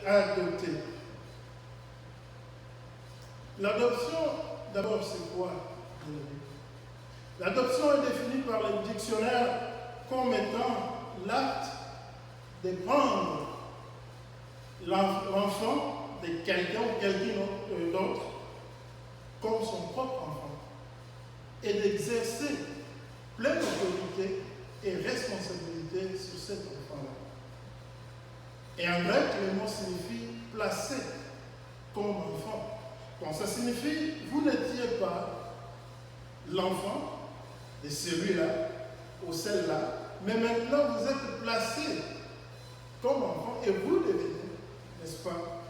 adopté. L'adoption, d'abord, c'est quoi? L'adoption est définie par le dictionnaire comme étant l'acte de prendre l'enfant de quelqu'un ou quelqu'un d'autre comme son propre enfant et d'exercer pleine autorité et responsabilité sur cet enfant-là. Et en grec, le mot signifie placer comme enfant. Donc ça signifie, vous n'étiez pas l'enfant de celui-là ou celle-là, mais maintenant vous êtes placé comme enfant et vous devenez, n'est-ce pas,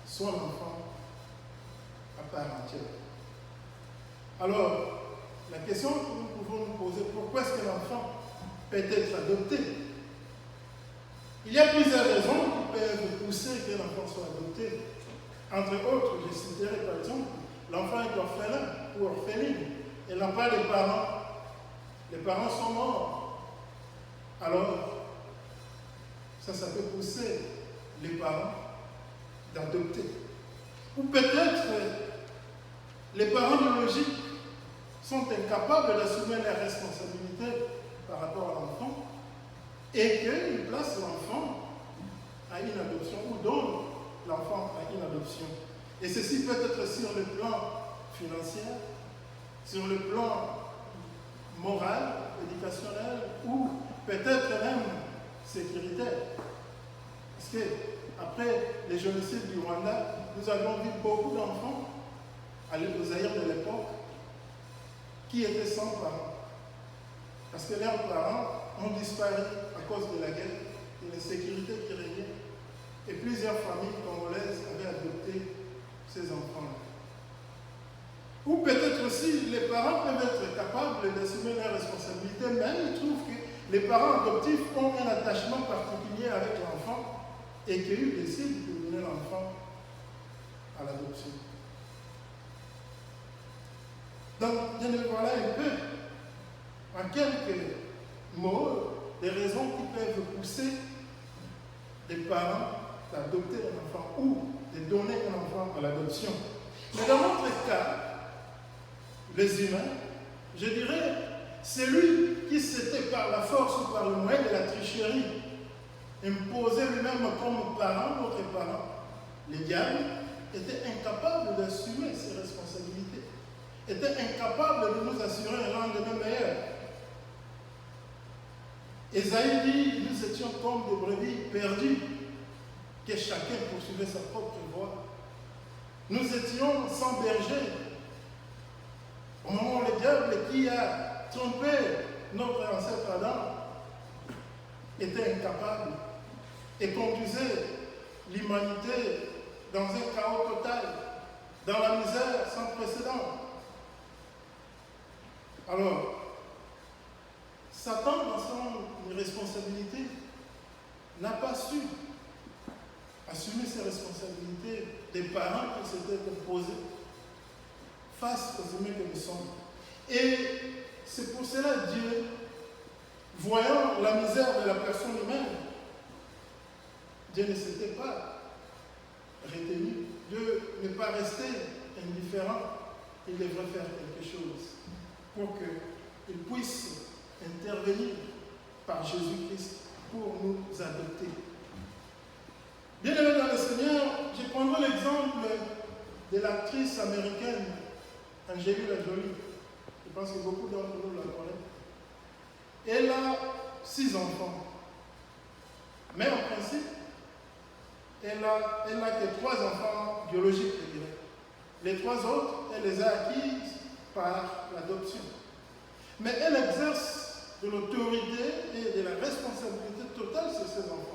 son enfant à part entière. Alors, la question que nous pouvons nous poser, pourquoi est-ce que l'enfant peut être adopté? Il y a plusieurs raisons qui peuvent pousser que l'enfant soit adopté. Entre autres, je citerai par exemple, l'enfant est orphelin ou orpheline. Il n'a pas de parents. Les parents sont morts. Alors, ça peut pousser les parents d'adopter. Ou peut-être les parents biologiques sont incapables d'assumer leurs responsabilités par rapport à l'enfant et qu'ils placent l'enfant à une adoption ou donnent l'enfant à une adoption. Et ceci peut être sur le plan financier, sur le plan moral, éducationnel ou peut-être même sécuritaire. Parce que après les génocides du Rwanda, nous avons vu beaucoup d'enfants aux Zaïre de l'époque qui étaient sans parents. Parce que leurs parents ont disparu à cause de la guerre, de l'insécurité qui régnait. Et plusieurs familles congolaises avaient adopté ces enfants-là. Ou peut-être aussi, les parents peuvent être capables d'assumer leurs responsabilités, mais ils trouvent que les parents adoptifs ont un attachement particulier avec l'enfant et qu'ils décident de donner l'enfant à l'adoption. Donc, voilà un peu, en quelques mots, des raisons qui peuvent pousser les parents d'adopter un enfant ou de donner un enfant à l'adoption. Mais dans notre cas, les humains, je dirais, celui qui s'était par la force ou par le moyen de la tricherie imposé lui-même comme parent, notre parent, les diables, était incapable d'assumer ses responsabilités, était incapable de nous assurer un lendemain meilleur. Ésaïe dit, nous étions comme des brebis perdues, que chacun poursuivait sa propre voie. Nous étions sans berger. Au moment où le diable qui a trompé notre ancêtre Adam était incapable et conduisait l'humanité dans un chaos total, dans la misère sans précédent. Alors, Satan, dans son responsabilité, n'a pas su assumer ses responsabilités des parents qui s'étaient imposés face aux humains que nous sommes. Et c'est pour cela Dieu, voyant la misère de la personne humaine, Dieu ne s'était pas retenu de ne pas rester indifférent. Il devrait faire quelque chose pour qu'il puisse intervenir par Jésus-Christ pour nous adopter. Bien-aimés dans le Seigneur, je prendrai l'exemple de l'actrice américaine Angelina Jolie. Je pense que beaucoup d'entre nous la connaissent. Elle a 6 enfants. Mais en principe, elle n'a que 3 enfants biologiques, je dirais. Les 3 autres, elle les a acquises par l'adoption. Mais elle exerce de l'autorité et de la responsabilité totale sur ses enfants.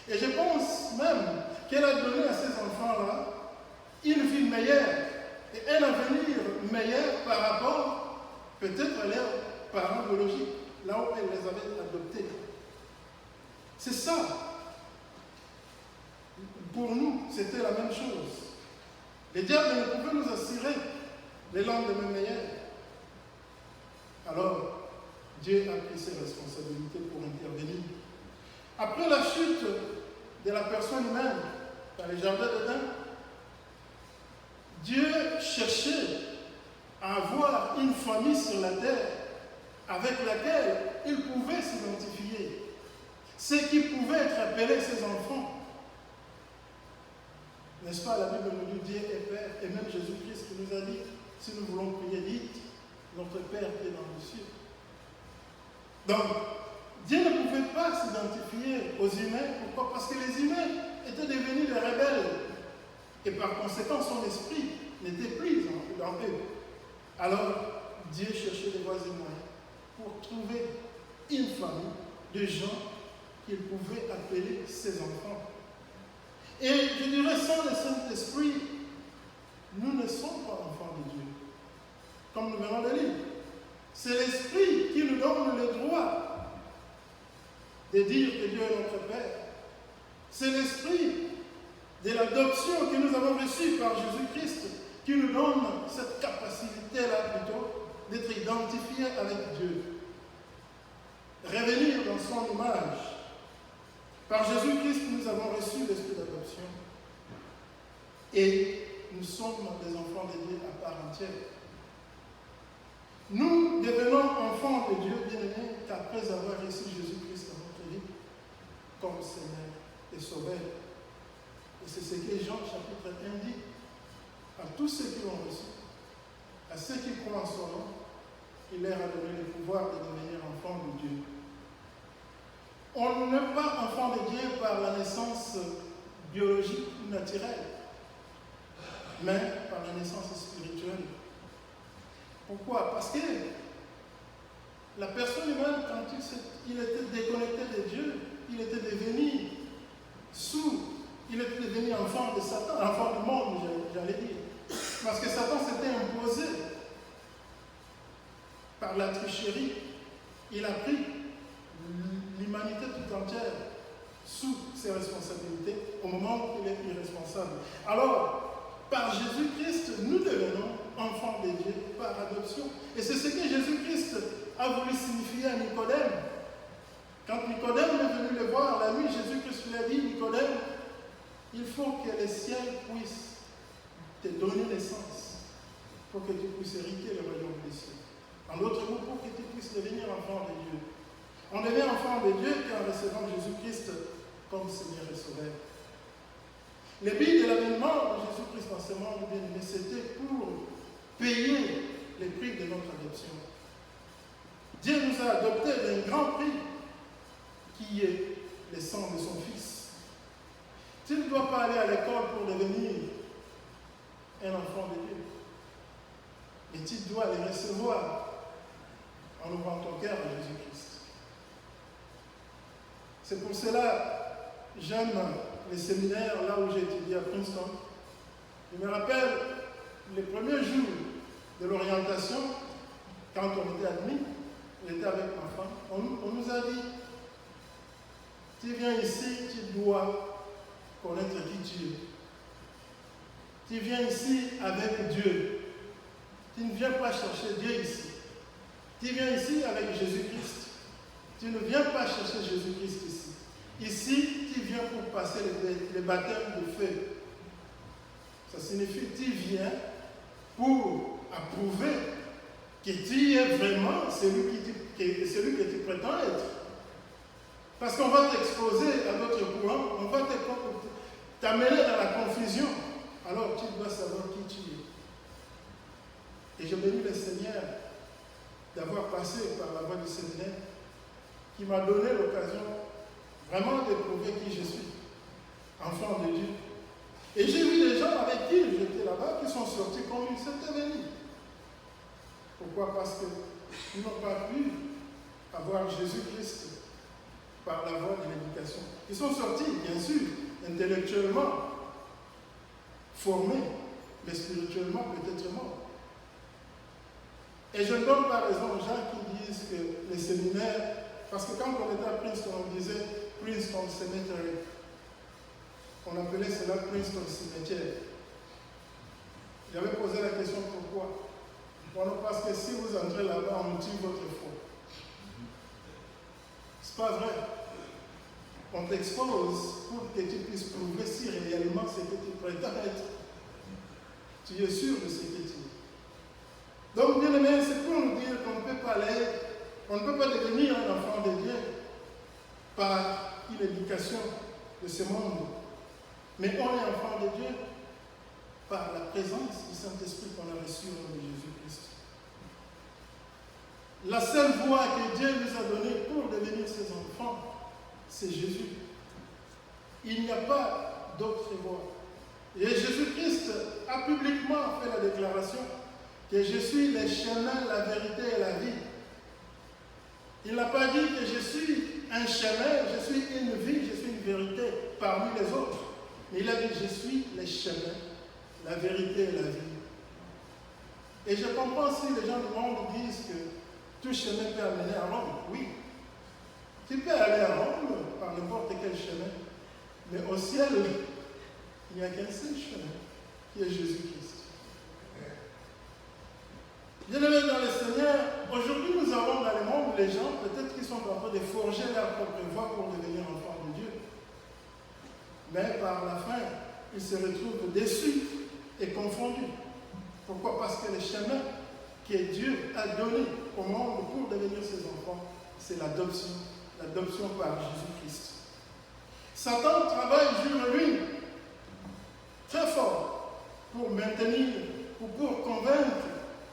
Et je pense même qu'elle a donné à ces enfants-là une vie meilleure et un avenir meilleur par rapport peut-être à leurs parents biologiques, là où elle les avait adoptés. C'est ça. Pour nous, c'était la même chose. Les diables ne pouvaient nous assurer les lendemains meilleurs. Alors, Dieu a pris ses responsabilités pour intervenir. Après la chute de la personne humaine, dans les jardins d'Éden. Dieu cherchait à avoir une famille sur la terre avec laquelle il pouvait s'identifier. Ceux qui pouvaient être appelés ses enfants. N'est-ce pas, la Bible nous dit Dieu est Père, et même Jésus-Christ qui nous a dit, si nous voulons prier, dites, notre Père qui est dans les cieux. Donc, Dieu ne pouvait pas s'identifier aux humains. Pourquoi? Parce que les humains étaient devenus des rebelles. Et par conséquent, son esprit n'était plus dans eux. Alors, Dieu cherchait des voies et moyens pour trouver une famille de gens qu'il pouvait appeler ses enfants. Et je dirais, sans le Saint-Esprit, nous ne sommes pas enfants de Dieu. Comme nous venons de lire. C'est l'Esprit qui nous donne le droit de dire que Dieu est notre Père. C'est l'Esprit de l'adoption que nous avons reçue par Jésus-Christ qui nous donne cette capacité-là plutôt d'être identifiés avec Dieu. Revenir dans son image. Par Jésus-Christ, nous avons reçu l'esprit d'adoption. Et nous sommes des enfants de Dieu à part entière. Nous devenons enfants de Dieu bien-aimés qu'après avoir reçu Jésus-Christ dans notre vie comme Seigneur et Sauveur. Et c'est ce que Jean chapitre 1 dit à tous ceux qui l'ont reçu, à ceux qui croient en son nom, il leur a donné le pouvoir de devenir enfants de Dieu. On n'est pas enfant de Dieu par la naissance biologique ou naturelle, mais par la naissance spirituelle. Pourquoi? Parce que la personne humaine, quand il était déconnecté de Dieu, il était devenu sourd, il était devenu enfant de Satan, enfant du monde, j'allais dire. Parce que Satan s'était imposé par la tricherie. Il a pris l'humanité tout entière sous ses responsabilités au moment où il est irresponsable. Alors, par Jésus-Christ, nous devenons enfants de Dieu par adoption. Et c'est ce que Jésus-Christ a voulu signifier à Nicodème. Quand Nicodème est venu le voir la nuit, Jésus-Christ lui a dit, Nicodème, il faut que le ciel puisse te donner naissance pour que tu puisses hériter le royaume des cieux. En d'autres mots, pour que tu puisses devenir enfant de Dieu. On devient enfant de Dieu qu'en recevant Jésus-Christ comme Seigneur et Sauveur. Le but de l'avènement de Jésus-Christ dans ce monde bien-aimé, c'était pour payer le prix de notre adoption. Dieu nous a adoptés d'un grand prix qui est le sang de son Fils. Tu ne dois pas aller à l'école pour devenir un enfant de Dieu. Mais tu dois les recevoir en ouvrant ton cœur à Jésus-Christ. C'est pour cela que j'aime les séminaires là où j'ai étudié à Princeton. Je me rappelle les premiers jours de l'orientation, quand on était admis, on était avec ma femme, on nous a dit, tu viens ici, tu dois connaître qui tu es. Tu viens ici avec Dieu. Tu ne viens pas chercher Dieu ici. Tu viens ici avec Jésus-Christ. Tu ne viens pas chercher Jésus-Christ ici. Ici, tu viens pour passer les baptêmes de feu. Ça signifie que tu viens pour approuver que tu es vraiment celui que tu prétends être. Parce qu'on va t'exposer à d'autres courants, on va t'amener dans la confusion. Alors tu dois savoir qui tu es. Et je bénis le Seigneur d'avoir passé par la voie du séminaire qui m'a donné l'occasion vraiment d'éprouver qui je suis, enfant de Dieu. Et j'ai vu des gens avec qui j'étais là-bas qui sont sortis comme ils s'étaient venus. Pourquoi? Parce qu'ils n'ont pas pu avoir Jésus-Christ par la voie de l'éducation. Ils sont sortis, bien sûr, intellectuellement formés, mais spirituellement peut-être morts. Et je ne donne pas raison aux gens qui disent que les séminaires, parce que quand on était à Princeton, on disait Princeton Cemetery. On appelait cela Princeton Cimetière. J'avais posé la question pourquoi. Bon, parce que si vous entrez là-bas, on tue votre foi. C'est pas vrai. On t'expose pour que tu puisses prouver si réellement ce que tu prétends être. Tu es sûr de ce que tu es. Donc, bien aimé, c'est pour nous dire qu'on ne peut pas l'être, on ne peut pas devenir un enfant de Dieu par une éducation de ce monde. Mais on est enfant de Dieu par la présence du Saint-Esprit qu'on a reçu au nom de Jésus-Christ. La seule voie que Dieu nous a donnée pour devenir ses enfants, c'est Jésus. Il n'y a pas d'autre voie. Et Jésus-Christ a publiquement fait la déclaration que je suis le chemin, la vérité et la vie. Il n'a pas dit que je suis un chemin, je suis une vie, je suis une vérité parmi les autres. Mais il a dit je suis le chemin, la vérité et la vie. Et je comprends si les gens du monde disent que tout chemin peut amener à Rome. Oui. Tu peux aller à Rome par n'importe quel chemin. Mais au ciel, il n'y a qu'un seul chemin, qui est Jésus-Christ. Bien-aimés dans le Seigneur, aujourd'hui nous avons dans le monde les gens, peut-être qui sont en train de forger leur propre voie pour devenir enfants de Dieu. Mais par la fin, ils se retrouvent déçus et confondus. Pourquoi? Parce que le chemin que Dieu a donné au monde pour devenir ses enfants, c'est l'adoption par Jésus-Christ. Satan travaille jour et nuit, très fort, pour maintenir ou pour convaincre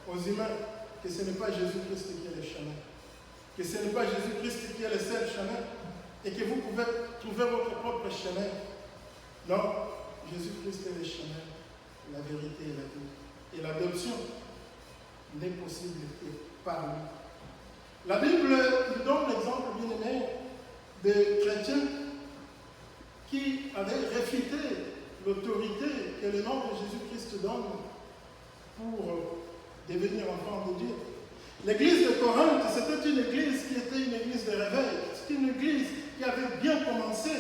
aux humains que ce n'est pas Jésus-Christ qui est le chemin, que ce n'est pas Jésus-Christ qui est le seul chemin, et que vous pouvez trouver votre propre chemin. Non, Jésus-Christ est le chemin, la vérité et la vie. Et l'adoption n'est possible que par lui. La Bible nous donne l'exemple bien aimé de chrétiens qui avaient réfuté l'autorité que le nom de Jésus-Christ donne pour devenir enfant de Dieu. L'église de Corinthe, c'était une église qui était une église de réveil. C'était une église qui avait bien commencé,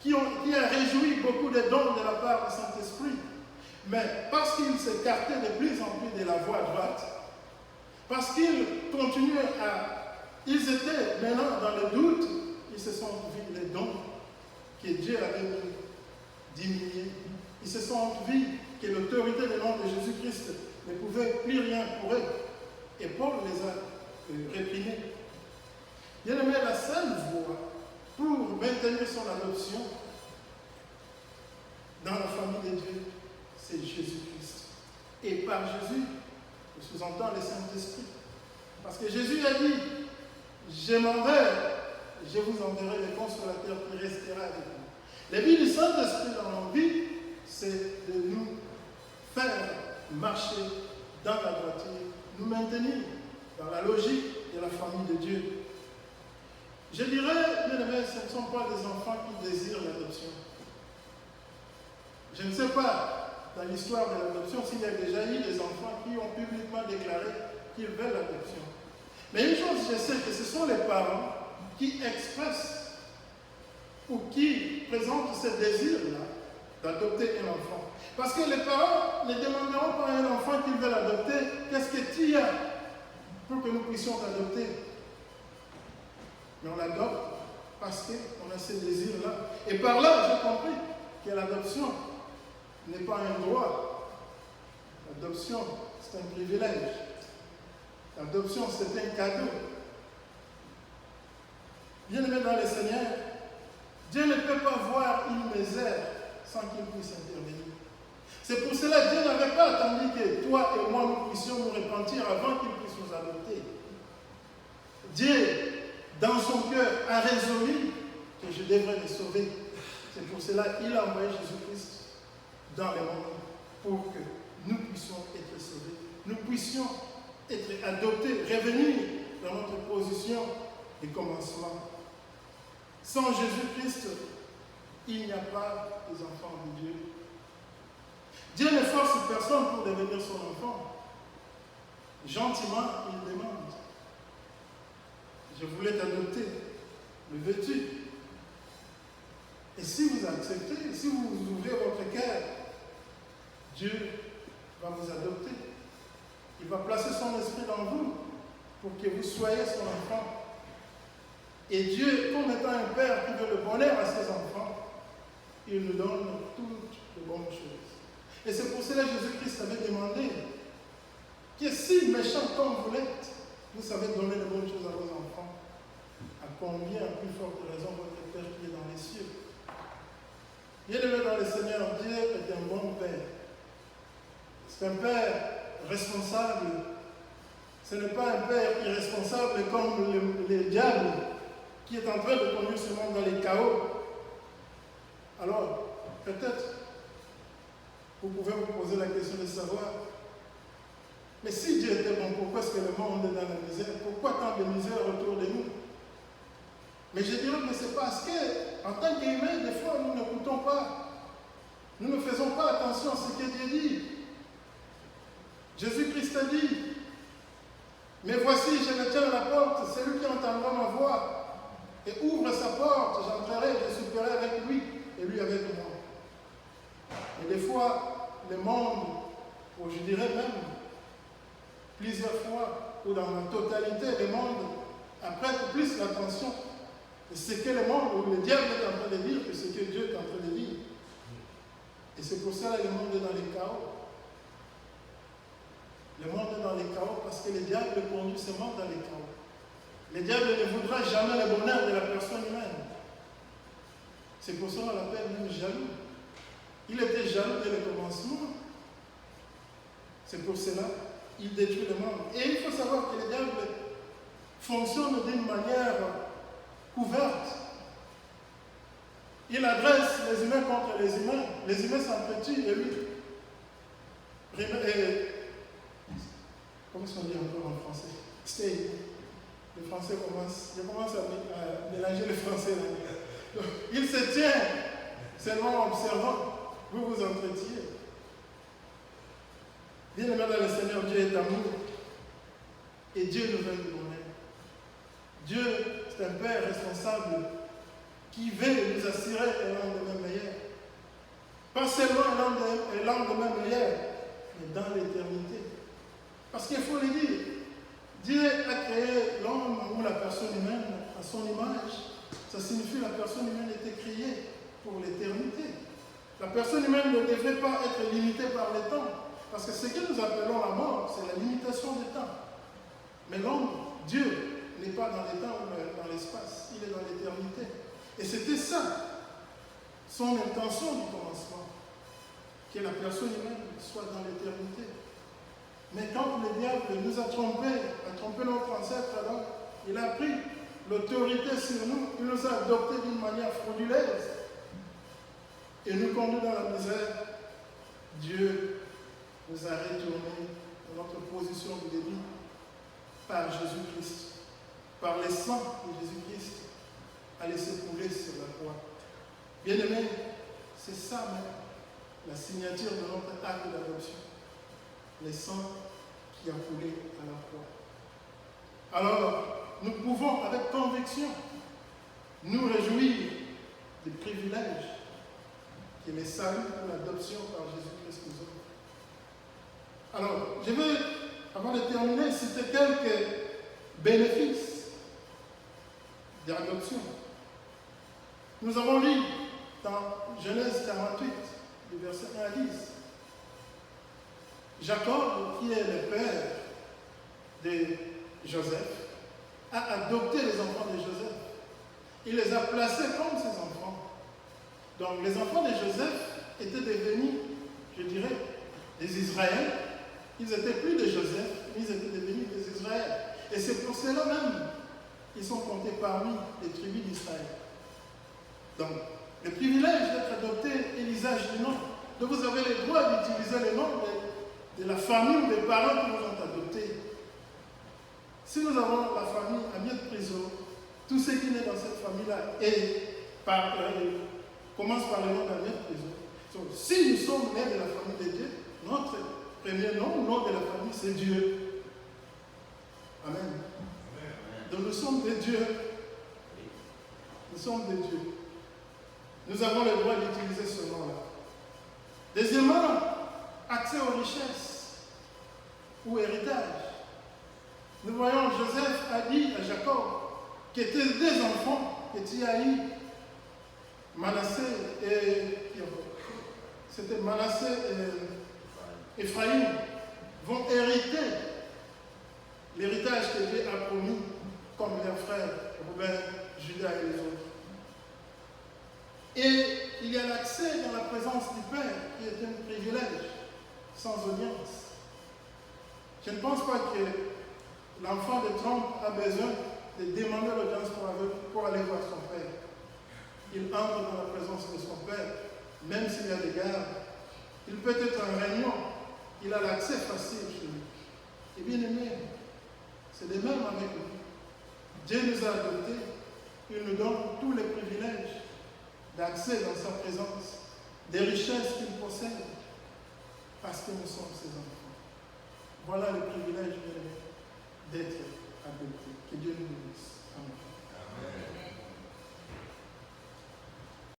qui a réjoui beaucoup de dons de la part du Saint-Esprit. Mais parce qu'ils s'écartaient de plus en plus de la voie droite, parce qu'ils continuaient ils étaient maintenant dans le doute, ils se sont vus les dons que Dieu avait diminués. Ils se sont vus que l'autorité du nom de Jésus-Christ ne pouvait plus rien pour eux. Et Paul les a réprimés. Bien aimé, la seule voie pour maintenir son adoption dans la famille de Dieu, c'est Jésus-Christ. Et par Jésus, je sous-entends le Saint-Esprit. Parce que Jésus a dit, je m'en vais, je vous enverrai le consolateur qui restera avec vous. Le but du Saint-Esprit dans nos vies, c'est de nous faire marcher dans la droiture, nous maintenir dans la logique de la famille de Dieu. Je dirais, bien aimés, ce ne sont pas des enfants qui désirent l'adoption. Je ne sais pas, dans l'histoire de l'adoption, s'il y a déjà eu des enfants qui ont publiquement déclaré qu'ils veulent l'adoption. Mais une chose, je sais que ce sont les parents qui expressent ou qui présentent ce désir-là d'adopter un enfant. Parce que les parents ne demanderont pas à un enfant qu'ils veulent adopter, qu'est-ce que tu as pour que nous puissions t'adopter. Mais on l'adopte parce qu'on a ce désir-là. Et par là, j'ai compris que l'adoption n'est pas un droit. L'adoption, c'est un privilège. L'adoption, c'est un cadeau. Bien-aimé dans le Seigneur, Dieu ne peut pas voir une misère sans qu'il puisse intervenir. C'est pour cela que Dieu n'avait pas attendu que toi et moi nous puissions nous repentir avant qu'il puisse nous adopter. Dieu, dans son cœur, a résolu que je devrais les sauver. C'est pour cela qu'il a envoyé Jésus-Christ dans le monde pour que nous puissions être sauvés. Nous puissions être adoptés, revenir dans notre position de commencement. Sans Jésus-Christ, il n'y a pas des enfants de Dieu. Dieu ne force personne pour devenir son enfant. Gentiment, il demande. Je voulais t'adopter. Le veux-tu? Et si vous acceptez, si vous ouvrez votre cœur, Dieu va vous adopter. Il va placer son esprit dans vous pour que vous soyez son enfant. Et Dieu, comme étant un père qui veut le bonheur à ses enfants, il nous donne toutes les bonnes choses. Et c'est pour cela que Jésus-Christ avait demandé que si méchant comme vous l'êtes, vous savez donner les bonnes choses à vos enfants, à combien, à plus forte raison, votre Père qui est dans les cieux. Bien-aimé dans le Seigneur, Dieu est un bon Père. C'est un Père responsable. Ce n'est pas un Père irresponsable comme le diable qui est en train de conduire ce monde dans les chaos. Alors, peut-être, vous pouvez vous poser la question de savoir, mais si Dieu était bon, pourquoi est-ce que le monde est dans la misère? Pourquoi tant de misère autour de nous? Mais je dirais que c'est parce que, en tant qu'humains, des fois, nous n'écoutons pas. Nous ne faisons pas attention à ce que Dieu dit. Jésus-Christ a dit, mais voici, je me tiens à la porte, celui qui entendra ma voix et ouvre sa porte, j'entrerai, je souperai avec lui et lui avec moi. Et des fois, le monde, ou je dirais même plusieurs fois, ou dans la totalité, le monde apprête plus l'attention de ce que le monde ou le diable est en train de dire que ce que Dieu est en train de dire. Et c'est pour ça que le monde est dans les chaos. Le monde est dans les chaos parce que le diable conduit ce monde dans les chaos. Le diable ne voudra jamais le bonheur de la personne humaine. C'est pour ça qu'on l'appelle même jaloux. Il était jaloux dès le commencement. C'est pour cela qu'il détruit le monde. Et il faut savoir que le diable fonctionne d'une manière couverte. Il adresse les humains contre les humains. Les humains s'entretuent et lui. Comment est-ce qu'on dit encore en français? Stay. Le français commence. Je commence à mélanger le français et l'anglais. Donc, il se tient seulement en observant. Vous vous entretiez. Bien aimé dans le Seigneur, Dieu est amour. Et Dieu nous veut du bonheur. Dieu, c'est un Père responsable qui veut nous assurer un lendemain meilleur. Pas seulement un lendemain meilleur, mais dans l'éternité. Parce qu'il faut le dire, Dieu a créé l'homme ou la personne humaine à son image. Ça signifie que la personne humaine était créée pour l'éternité. La personne humaine ne devrait pas être limitée par le temps. Parce que ce que nous appelons la mort, c'est la limitation du temps. Mais l'homme, Dieu, n'est pas dans le temps ou dans l'espace. Il est dans l'éternité. Et c'était ça, son intention du commencement. Que la personne humaine soit dans l'éternité. Mais quand le diable nous a trompé notre ancêtre, alors il a pris l'autorité sur nous, il nous a adoptés d'une manière frauduleuse et nous conduit dans la misère. Dieu nous a retourné dans notre position de début par Jésus-Christ, par le sang de Jésus-Christ, à laisser couler sur la croix. Bien-aimés, c'est ça même, la signature de notre acte d'adoption. Le sang qui a coulé à la croix. Alors, nous pouvons avec conviction nous réjouir des privilèges que les saluts pour l'adoption par Jésus-Christ nous offre. Alors, je vais, avant de terminer, citer quelques bénéfices de l'adoption. Nous avons lu dans Genèse 48, du verset 1 à 10, Jacob, qui est le père de Joseph, a adopté les enfants de Joseph. Il les a placés comme ses enfants. Donc les enfants de Joseph étaient devenus, je dirais, des Israéliens. Ils n'étaient plus de Joseph, mais ils étaient devenus des Israéliens. Et c'est pour cela même qu'ils sont comptés parmi les tribus d'Israël. Donc, le privilège d'être adopté est l'usage du nom. Donc vous avez le droit d'utiliser le nom de la famille ou des parents qui nous ont adoptés. Si nous avons la famille Amiette Priso, tout ce qui naît dans cette famille-là commence par le nom d'Amiette Priso. Donc, si nous sommes nés de la famille de Dieu, notre premier nom, le nom de la famille, c'est Dieu. Amen. Amen. Donc nous sommes des dieux. Nous sommes des dieux. Nous avons le droit d'utiliser ce nom-là. Deuxièmement, accès aux richesses ou héritage. Nous voyons Joseph a dit à Jacob qu'il était des enfants que tu as eu. Manassé et Ephraïm vont hériter l'héritage que Dieu a promis, comme leurs frères Ruben, Judas et les autres. Et il y a l'accès dans la présence du Père qui est un privilège, sans audience. Je ne pense pas que l'enfant de Trump a besoin de demander l'audience pour aller voir son Père. Il entre dans la présence de son Père, même s'il y a des gardes. Il peut être en réunion, il a l'accès facile chez lui. Et bien aimé, c'est de même avec nous. Dieu nous a adoptés, il nous donne tous les privilèges d'accès dans sa présence, des richesses qu'il possède, parce que nous sommes ses enfants. Voilà le privilège d'être adoptés. Que Dieu nous bénisse. Amen.